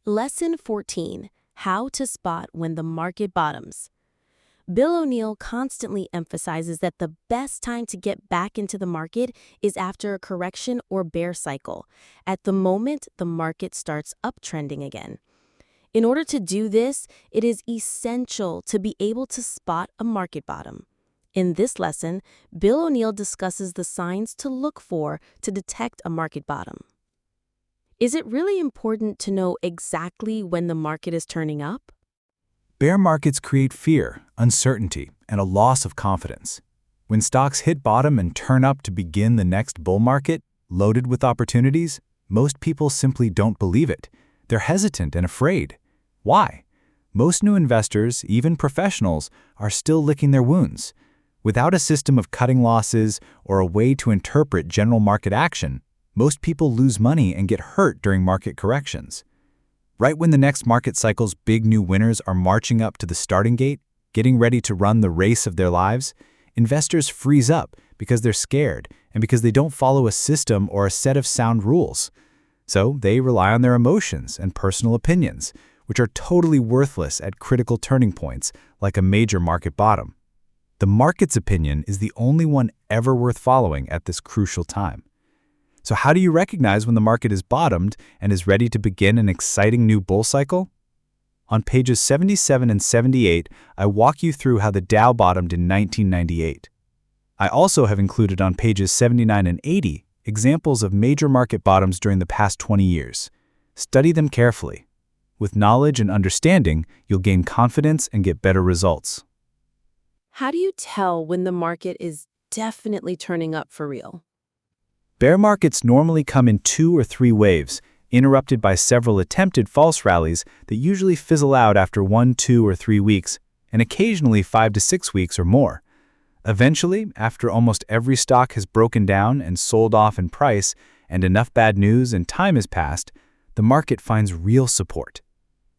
Lesson 14: How to Spot When the Market Bottoms. Bill O'Neill constantly emphasizes that the best time to get back into the market is after a correction or bear cycle, at the moment the market starts uptrending again. In order to do this, it is essential to be able to spot a market bottom. In this lesson, Bill O'Neill discusses the signs to look for to detect a market bottom. Is it really important to know exactly when the market is turning up? Bear markets create fear, uncertainty, and a loss of confidence. When stocks hit bottom and turn up to begin the next bull market, loaded with opportunities, most people simply don't believe it. They're hesitant and afraid. Why? Most new investors, even professionals, are still licking their wounds. Without a system of cutting losses or a way to interpret general market action, most people lose money and get hurt during market corrections. Right when the next market cycle's big new winners are marching up to the starting gate, getting ready to run the race of their lives, investors freeze up because they're scared and because they don't follow a system or a set of sound rules. So they rely on their emotions and personal opinions, which are totally worthless at critical turning points like a major market bottom. The market's opinion is the only one ever worth following at this crucial time. So how do you recognize when the market is bottomed and is ready to begin an exciting new bull cycle? On pages 77 and 78, I walk you through how the Dow bottomed in 1998. I also have included on pages 79 and 80 examples of major market bottoms during the past 20 years. Study them carefully. With knowledge and understanding, you'll gain confidence and get better results. How do you tell when the market is definitely turning up for real? Bear markets normally come in 2 or 3 waves, interrupted by several attempted false rallies that usually fizzle out after 1, 2, or 3 weeks, and occasionally 5 to 6 weeks or more. Eventually, after almost every stock has broken down and sold off in price, and enough bad news and time has passed, the market finds real support.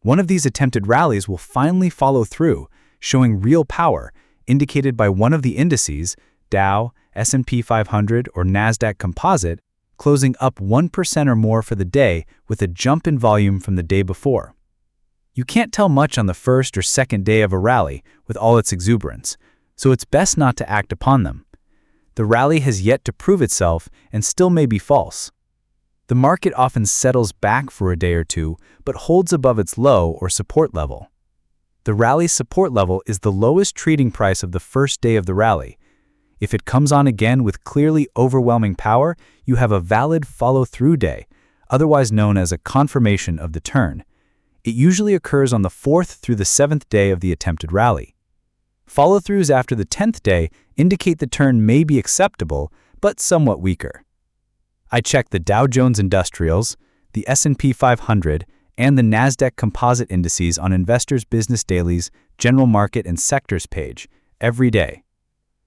One of these attempted rallies will finally follow through, showing real power, indicated by one of the indices, Dow, S&P 500, or NASDAQ Composite, closing up 1% or more for the day with a jump in volume from the day before. You can't tell much on the first or second day of a rally with all its exuberance, so it's best not to act upon them. The rally has yet to prove itself and still may be false. The market often settles back for a day or two, but holds above its low or support level. The rally's support level is the lowest trading price of the first day of the rally. If it comes on again with clearly overwhelming power, you have a valid follow-through day, otherwise known as a confirmation of the turn. It usually occurs on the 4th through the 7th day of the attempted rally. Follow-throughs after the 10th day indicate the turn may be acceptable, but somewhat weaker. I check the Dow Jones Industrials, the S&P 500, and the NASDAQ Composite indices on Investors Business Daily's General Market and Sectors page every day.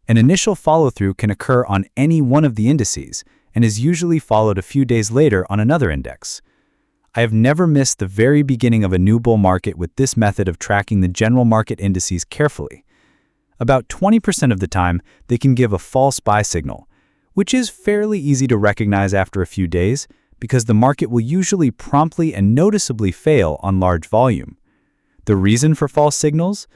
An initial follow-through can occur on any one of the indices and is usually followed a few days later on another index. I have never missed the very beginning of a new bull market with this method of tracking the general market indices carefully. About 20% of the time, they can give a false buy signal, which is fairly easy to recognize after a few days because the market will usually promptly and noticeably fail on large volume. The reason for false signals?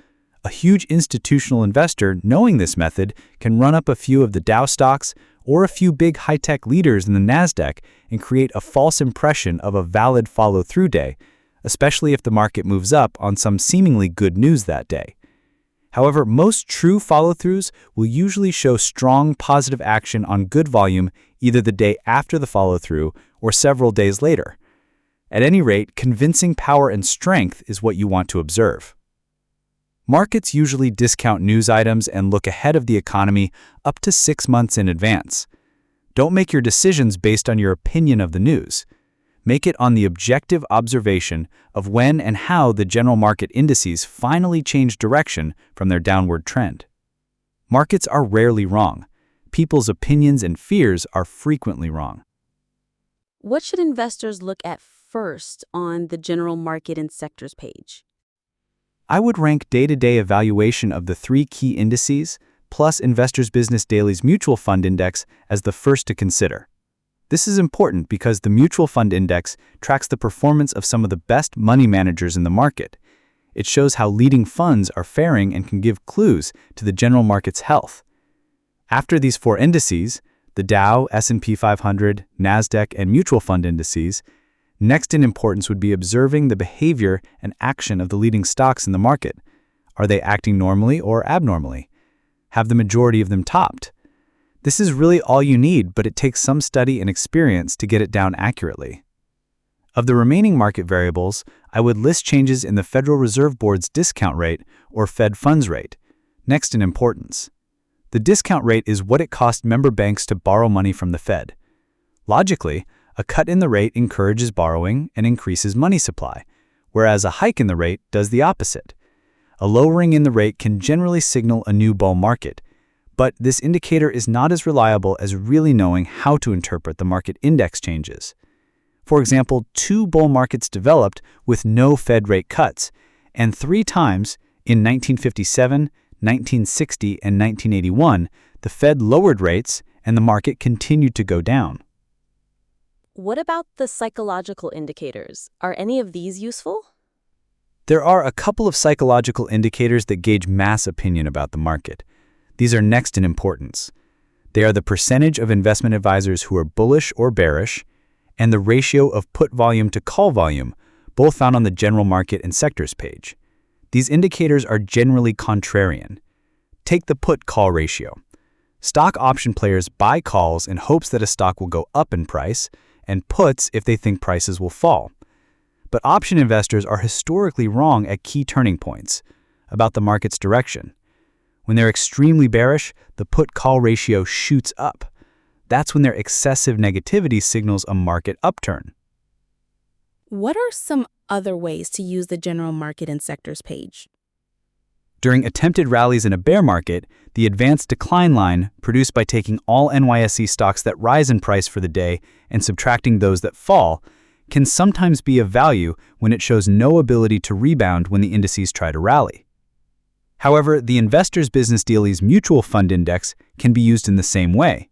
A huge institutional investor, knowing this method, can run up a few of the Dow stocks or a few big high-tech leaders in the NASDAQ and create a false impression of a valid follow-through day, especially if the market moves up on some seemingly good news that day. However, most true follow-throughs will usually show strong positive action on good volume either the day after the follow-through or several days later. At any rate, convincing power and strength is what you want to observe. Markets usually discount news items and look ahead of the economy up to 6 months in advance. Don't make your decisions based on your opinion of the news. Make it on the objective observation of when and how the general market indices finally change direction from their downward trend. Markets are rarely wrong. People's opinions and fears are frequently wrong. What should investors look at first on the General Market and Sectors page? I would rank day-to-day evaluation of the 3 key indices, plus Investors Business Daily's Mutual Fund Index as the first to consider. This is important because the mutual fund index tracks the performance of some of the best money managers in the market. It shows how leading funds are faring and can give clues to the general market's health. After these four indices, the Dow, S&P 500, NASDAQ, and mutual fund indices, next in importance would be observing the behavior and action of the leading stocks in the market. Are they acting normally or abnormally? Have the majority of them topped? This is really all you need, but it takes some study and experience to get it down accurately. Of the remaining market variables, I would list changes in the Federal Reserve Board's discount rate, or Fed funds rate, next in importance. The discount rate is what it costs member banks to borrow money from the Fed. Logically, a cut in the rate encourages borrowing and increases money supply, whereas a hike in the rate does the opposite. A lowering in the rate can generally signal a new bull market, but this indicator is not as reliable as really knowing how to interpret the market index changes. For example, 2 bull markets developed with no Fed rate cuts, and 3 times, in 1957, 1960, and 1981, the Fed lowered rates and the market continued to go down. What about the psychological indicators? Are any of these useful? There are a couple of psychological indicators that gauge mass opinion about the market. These are next in importance. They are the percentage of investment advisors who are bullish or bearish, and the ratio of put volume to call volume, both found on the General Market and Sectors page. These indicators are generally contrarian. Take the put-call ratio. Stock option players buy calls in hopes that a stock will go up in price, and puts if they think prices will fall. But option investors are historically wrong at key turning points about the market's direction. When they're extremely bearish, the put-call ratio shoots up. That's when their excessive negativity signals a market upturn. What are some other ways to use the General Market and Sectors page? During attempted rallies in a bear market, the advanced decline line, produced by taking all NYSE stocks that rise in price for the day and subtracting those that fall, can sometimes be of value when it shows no ability to rebound when the indices try to rally. However, the Investors Business Daily's Mutual Fund Index can be used in the same way.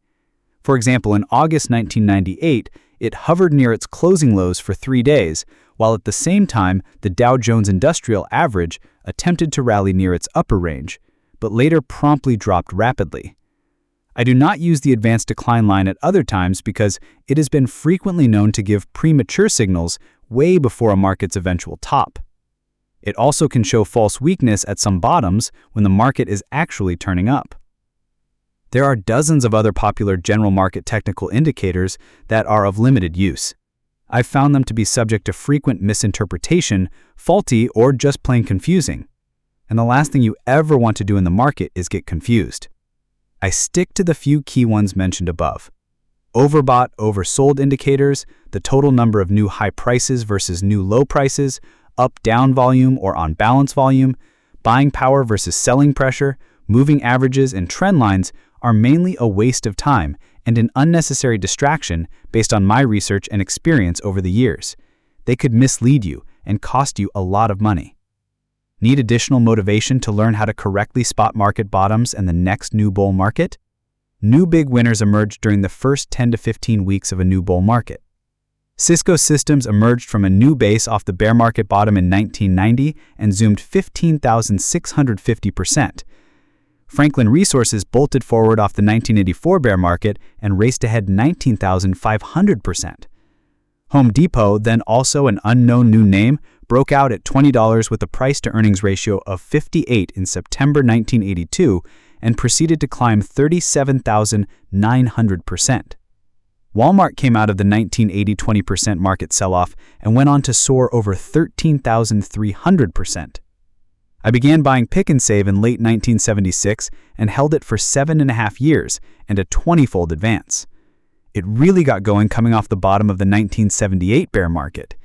For example, in August 1998, it hovered near its closing lows for 3 days, while at the same time the Dow Jones Industrial Average attempted to rally near its upper range, but later promptly dropped rapidly. I do not use the advanced decline line at other times because it has been frequently known to give premature signals way before a market's eventual top. It also can show false weakness at some bottoms when the market is actually turning up. There are dozens of other popular general market technical indicators that are of limited use. I've found them to be subject to frequent misinterpretation, faulty, or just plain confusing. And the last thing you ever want to do in the market is get confused. I stick to the few key ones mentioned above. Overbought, oversold indicators, the total number of new high prices versus new low prices, up-down volume or on-balance volume, buying power versus selling pressure, moving averages, and trend lines are mainly a waste of time and an unnecessary distraction based on my research and experience over the years. They could mislead you and cost you a lot of money. Need additional motivation to learn how to correctly spot market bottoms and the next new bull market? New big winners emerged during the first 10 to 15 weeks of a new bull market. Cisco Systems emerged from a new base off the bear market bottom in 1990 and zoomed 15,650%. Franklin Resources bolted forward off the 1984 bear market and raced ahead 19,500%. Home Depot, then also an unknown new name, broke out at $20 with a price-to-earnings ratio of 58 in September 1982 and proceeded to climb 37,900%. Walmart came out of the 1980 20% market sell-off and went on to soar over 13,300%. I began buying Pick and Save in late 1976 and held it for 7.5 years and a 20-fold advance. It really got going coming off the bottom of the 1978 bear market.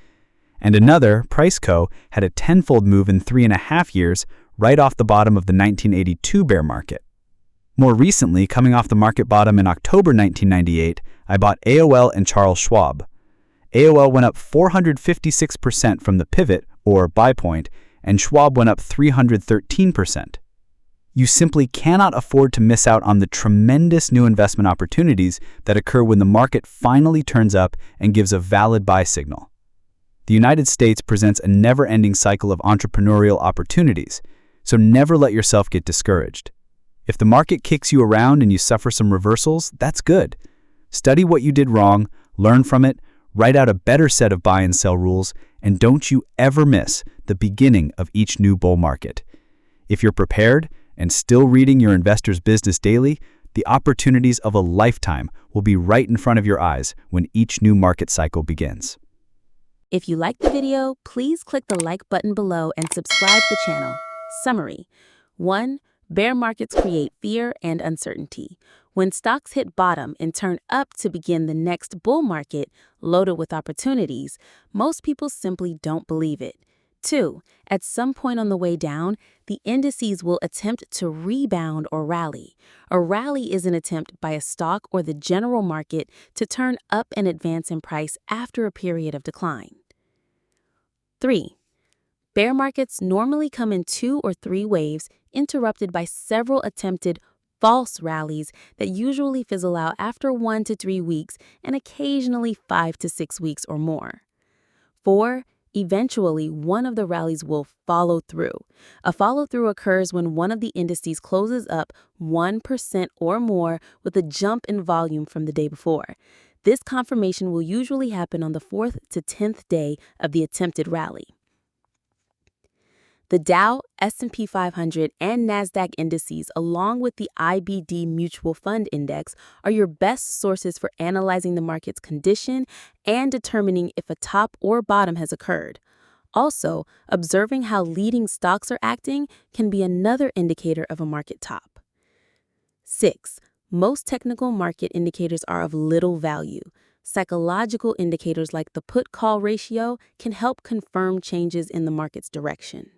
And another, Priceco, had a 10-fold move in 3.5 years right off the bottom of the 1982 bear market. More recently, coming off the market bottom in October 1998, I bought AOL and Charles Schwab. AOL went up 456% from the pivot, or buy point, and Schwab went up 313%. You simply cannot afford to miss out on the tremendous new investment opportunities that occur when the market finally turns up and gives a valid buy signal. The United States presents a never-ending cycle of entrepreneurial opportunities, so never let yourself get discouraged. If the market kicks you around and you suffer some reversals, that's good. Study what you did wrong, learn from it, write out a better set of buy and sell rules, and don't you ever miss the beginning of each new bull market. If you're prepared and still reading your investor's business daily, the opportunities of a lifetime will be right in front of your eyes when each new market cycle begins. If you liked the video, please click the like button below and subscribe to the channel. Summary. 1. Bear markets create fear and uncertainty. When stocks hit bottom and turn up to begin the next bull market loaded with opportunities, most people simply don't believe it. 2. At some point on the way down, the indices will attempt to rebound or rally. A rally is an attempt by a stock or the general market to turn up and advance in price after a period of decline. 3. Bear markets normally come in 2 or 3 waves, interrupted by several attempted false rallies that usually fizzle out after 1 to 3 weeks and occasionally 5 to 6 weeks or more. 4. Eventually, one of the rallies will follow through. A follow-through occurs when one of the indices closes up 1% or more with a jump in volume from the day before. This confirmation will usually happen on the 4th to 10th day of the attempted rally. The Dow, S&P 500, and NASDAQ indices, along with the IBD Mutual Fund Index, are your best sources for analyzing the market's condition and determining if a top or bottom has occurred. Also, observing how leading stocks are acting can be another indicator of a market top. 6. Most technical market indicators are of little value. Psychological indicators like the put-call ratio can help confirm changes in the market's direction.